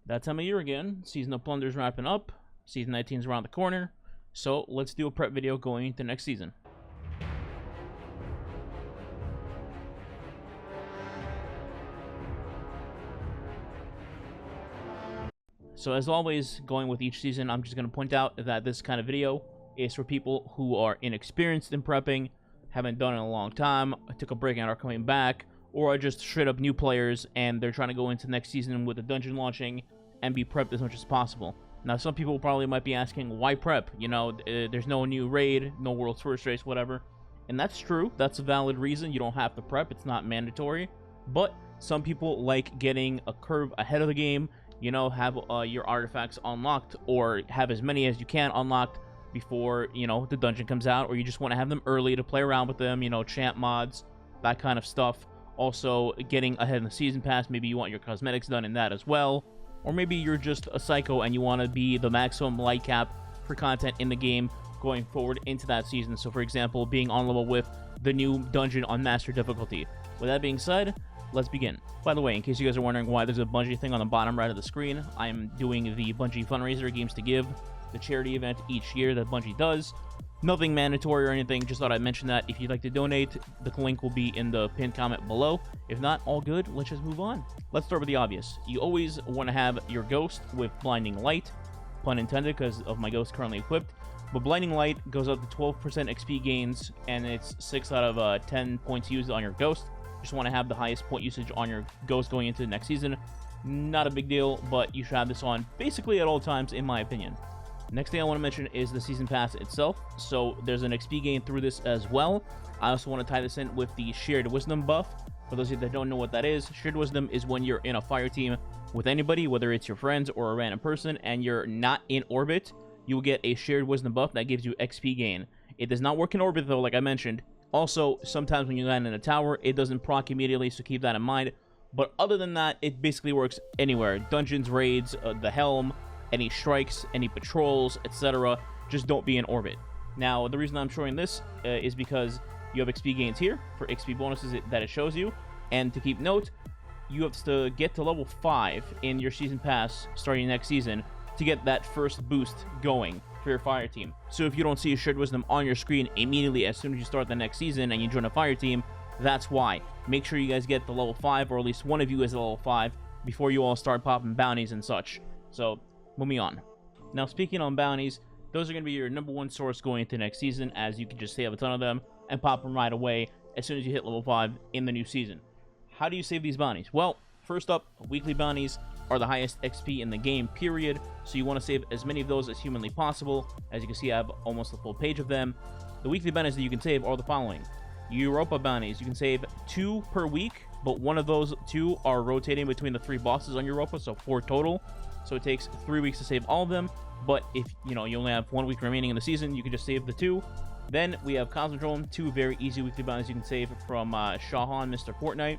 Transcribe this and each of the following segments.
That time of year again. Season of Plunder's wrapping up. Season 19 is around the corner. So let's do a prep video going into next season. So as always, going with each season, I'm just going to point out that this kind of video is for people who are inexperienced in prepping, haven't done it in a long time, took a break and are coming back, or are just straight up new players and they're trying to go into next season with the dungeon launching and be prepped as much as possible. Now, some people probably might be asking, why prep? You know, there's no new raid, no world's first race, whatever. And that's true. That's a valid reason. You don't have to prep. It's not mandatory. But some people like getting a curve ahead of the game, you know, have your artifacts unlocked, or have as many as you can unlocked before, you know, the dungeon comes out, or you just want to have them early to play around with them, you know, champ mods, that kind of stuff. Also, getting ahead in the season pass, maybe you want your cosmetics done in that as well. Or maybe you're just a psycho and you want to be the maximum light cap for content in the game going forward into that season. So, for example, being on level with the new dungeon on master difficulty. With that being said, let's begin. By the way, in case you guys are wondering why there's a Bungie thing on the bottom right of the screen, I'm doing the Bungie Fundraiser Games to Give, the charity event each year that Bungie does. Nothing mandatory or anything, just thought I'd mention that. If you'd like to donate, the link will be in the pinned comment below. If not, all good, let's just move on. Let's start with the obvious. You always want to have your ghost with blinding light, pun intended because of my ghost currently equipped. But blinding light goes up to 12% XP gains, and it's 6 out of 10 points used on your ghost. Just want to have the highest point usage on your ghost going into the next season. Not a big deal, but you should have this on basically at all times, in my opinion. Next thing I want to mention is the season pass itself. So there's an XP gain through this as well. I also want to tie this in with the shared wisdom buff. For those of you that don't know what that is, shared wisdom is when you're in a fire team with anybody, whether it's your friends or a random person, and you're not in orbit, you will get a shared wisdom buff that gives you XP gain. It does not work in orbit though, like I mentioned. Also, sometimes when you land in a tower, it doesn't proc immediately, so keep that in mind. But other than that, it basically works anywhere. Dungeons, raids, the helm, any strikes, any patrols, etc. Just don't be in orbit. Now, the reason I'm showing this is because you have XP gains here for XP bonuses that it shows you. And to keep note, you have to get to level 5 in your season pass starting next season to get that first boost going for your fire team. So if you don't see a shared wisdom on your screen immediately as soon as you start the next season and you join a fire team, that's why. Make sure you guys get the level 5, or at least one of you is at level 5, before you all start popping bounties and such. So, moving on. Now, speaking on bounties, those are going to be your #1 source going into next season, as you can just save a ton of them and pop them right away as soon as you hit level 5 in the new season. How do you save these bounties? Well, first up, weekly bounties are the highest XP in the game, period. So you want to save as many of those as humanly possible. As you can see, I have almost a full page of them. The weekly bounties that you can save are the following. Europa bounties, you can save 2 per week, but one of those 2 are rotating between the 3 bosses on Europa, so 4 total. So it takes 3 weeks to save all of them, but if you only have 1 week remaining in the season, you can just save the 2. Then we have Cosmodrome, 2 very easy weekly bounties you can save from Shahan, Mr. Fortnite.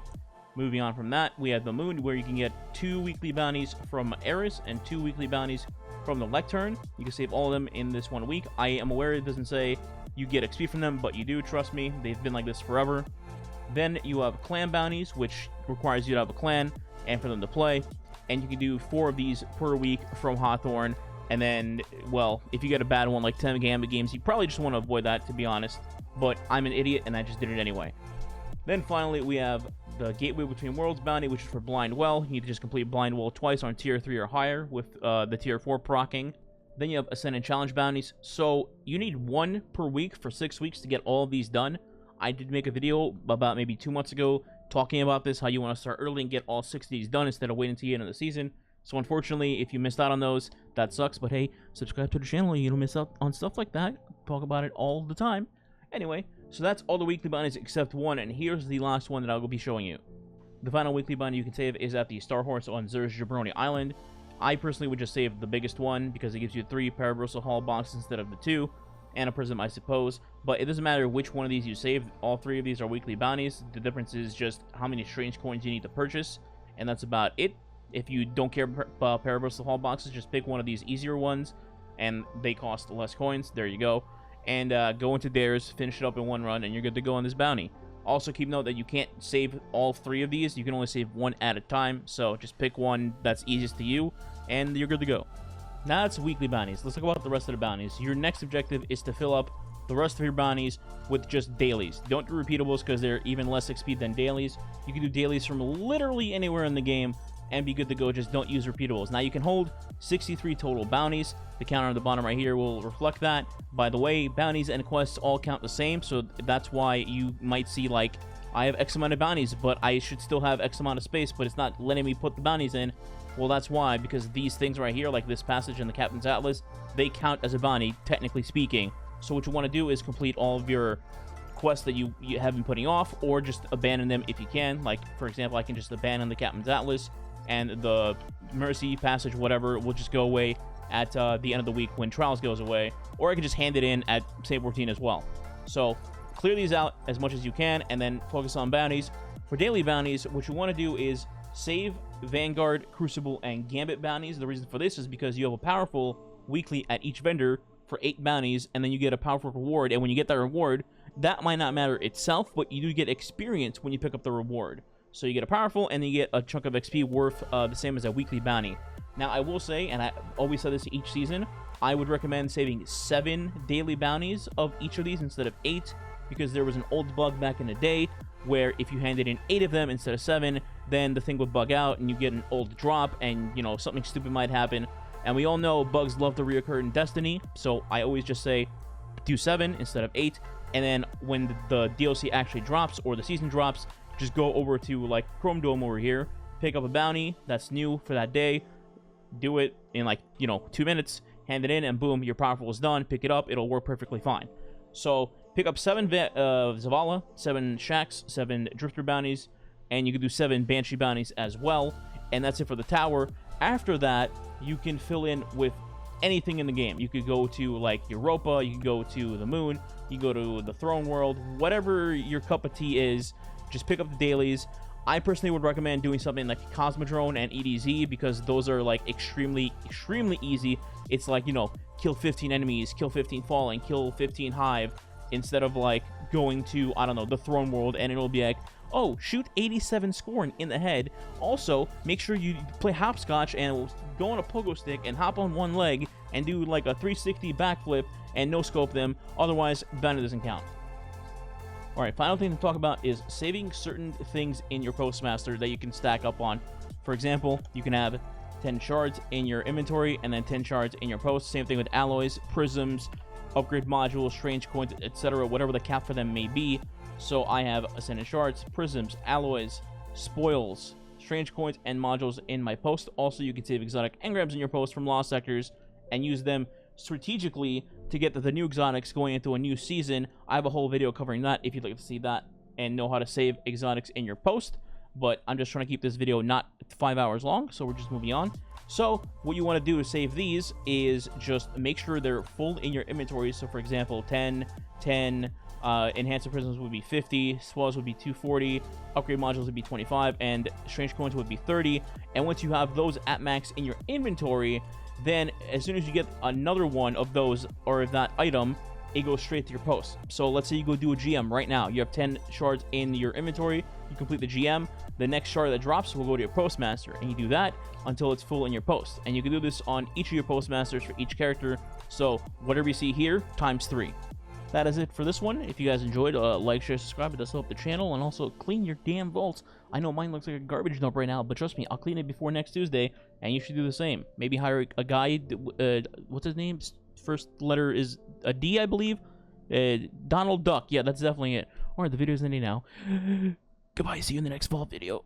Moving on from that, we have the Moon, where you can get 2 weekly bounties from Eris and 2 weekly bounties from the Lectern. You can save all of them in this 1 week. I am aware it doesn't say you get XP from them, but you do, trust me. They've been like this forever. Then you have clan bounties, which requires you to have a clan and for them to play. And you can do 4 of these per week from Hawthorne. And then, well, if you get a bad one like 10 Gambit games, you probably just want to avoid that, to be honest. But I'm an idiot, and I just did it anyway. Then finally, we have the Gateway Between Worlds bounty, which is for Blind Well. You need to just complete Blind Well twice on Tier 3 or higher with the Tier 4 procking. Then you have Ascend and Challenge bounties. So you need 1 per week for 6 weeks to get all of these done. I did make a video about maybe 2 months ago talking about this, how you want to start early and get all 6 of these done instead of waiting until the end of the season. So unfortunately, if you missed out on those, that sucks. But hey, subscribe to the channel, you don't miss out on stuff like that. Talk about it all the time. Anyway, so that's all the weekly bounties except one, and here's the last one that I will be showing you. The final weekly bounty you can save is at the Star Horse on Zer's Jabroni Island. I personally would just save the biggest one because it gives you 3 Paraversal Hall boxes instead of the 2, and a prism, I suppose. But it doesn't matter which one of these you save. All 3 of these are weekly bounties. The difference is just how many strange coins you need to purchase, and that's about it. If you don't care about Paraversal Hall boxes, just pick one of these easier ones, and they cost less coins. There you go. And go into theirs, finish it up in 1 run, and you're good to go on this bounty. Also, keep note that you can't save all 3 of these. You can only save 1 at a time. So just pick one that's easiest to you, and you're good to go. Now that's weekly bounties. Let's talk about the rest of the bounties. Your next objective is to fill up the rest of your bounties with just dailies. Don't do repeatables because they're even less XP than dailies. You can do dailies from literally anywhere in the game and be good to go. Just don't use repeatables. Now you can hold 63 total bounties. The counter on the bottom right here will reflect that. By the way, bounties and quests all count the same, so that's why you might see, like, I have X amount of bounties, but I should still have X amount of space, but it's not letting me put the bounties in. Well, that's why, because these things right here, like this passage and the Captain's Atlas, they count as a bounty, technically speaking. So what you want to do is complete all of your quests that you have been putting off, or just abandon them if you can. Like, for example, I can just abandon the Captain's Atlas, and the Mercy Passage, whatever, will just go away at the end of the week when Trials goes away. Or I can just hand it in at Save 14 as well. So clear these out as much as you can, and then focus on bounties. For daily bounties, what you want to do is save Vanguard, Crucible, and Gambit bounties. The reason for this is because you have a powerful weekly at each vendor for 8 bounties, and then you get a powerful reward. And when you get that reward, that might not matter itself, but you do get experience when you pick up the reward. So you get a powerful, and then you get a chunk of XP worth the same as a weekly bounty. Now, I will say, and I always say this each season, I would recommend saving 7 daily bounties of each of these instead of 8, because there was an old bug back in the day where if you handed in 8 of them instead of 7, then the thing would bug out and you get an old drop, and, you know, something stupid might happen. And we all know bugs love to reoccur in Destiny, so I always just say do 7 instead of 8, and then when the DLC actually drops or the season drops, just go over to, like, Chrome Dome over here, pick up a bounty that's new for that day, do it in, like, you know, 2 minutes, hand it in, and boom, your powerful is done. Pick it up, it'll work perfectly fine. So pick up 7 Zavala, 7 Shacks, 7 Drifter bounties, and you can do 7 Banshee bounties as well, and that's it for the tower. After that, you can fill in with anything in the game. You could go to, like, Europa, you could go to the moon, you go to the throne world, whatever your cup of tea is, just pick up the dailies. I personally would recommend doing something like Cosmodrome and EDZ, because those are, like, extremely easy. It's like, you know, kill 15 enemies, kill 15 Fallen, kill 15 Hive, instead of, like, going to, I don't know, the Throne World, and it'll be like, oh, shoot 87 Scorn in the head. Also, make sure you play hopscotch and go on a pogo stick and hop on one leg and do, like, a 360 backflip and no-scope them. Otherwise, bounty doesn't count. Alright, final thing to talk about is saving certain things in your Postmaster that you can stack up on. For example, you can have 10 shards in your inventory and then 10 shards in your post. Same thing with alloys, prisms, upgrade modules, strange coins, etc., whatever the cap for them may be. So I have ascendant shards, prisms, alloys, spoils, strange coins, and modules in my post. Also, you can save exotic engrams in your post from lost sectors and use them strategically to get the new exotics going into a new season. I have a whole video covering that if you'd like to see that and know how to save exotics in your post, but I'm just trying to keep this video not 5 hours long, so we're just moving on. So what you want to do to save these is just make sure they're full in your inventory. So for example, 10, enhancer prisms would be 50, swells would be 240, upgrade modules would be 25, and strange coins would be 30. And once you have those at max in your inventory, then as soon as you get another one of those or that item, it goes straight to your post. So let's say you go do a GM right now. You have 10 shards in your inventory. You complete the GM. The next shard that drops will go to your Postmaster, and you do that until it's full in your post. And you can do this on each of your Postmasters for each character. So whatever you see here, times 3. That is it for this one. If you guys enjoyed, like, share, subscribe. It does help the channel. And also clean your damn vaults. I know mine looks like a garbage dump right now, but trust me, I'll clean it before next Tuesday, and you should do the same. Maybe hire a guy, what's his name? First letter is a D, I believe. Donald Duck. Yeah, that's definitely it. Alright, the video's ending now. Goodbye, see you in the next vault video.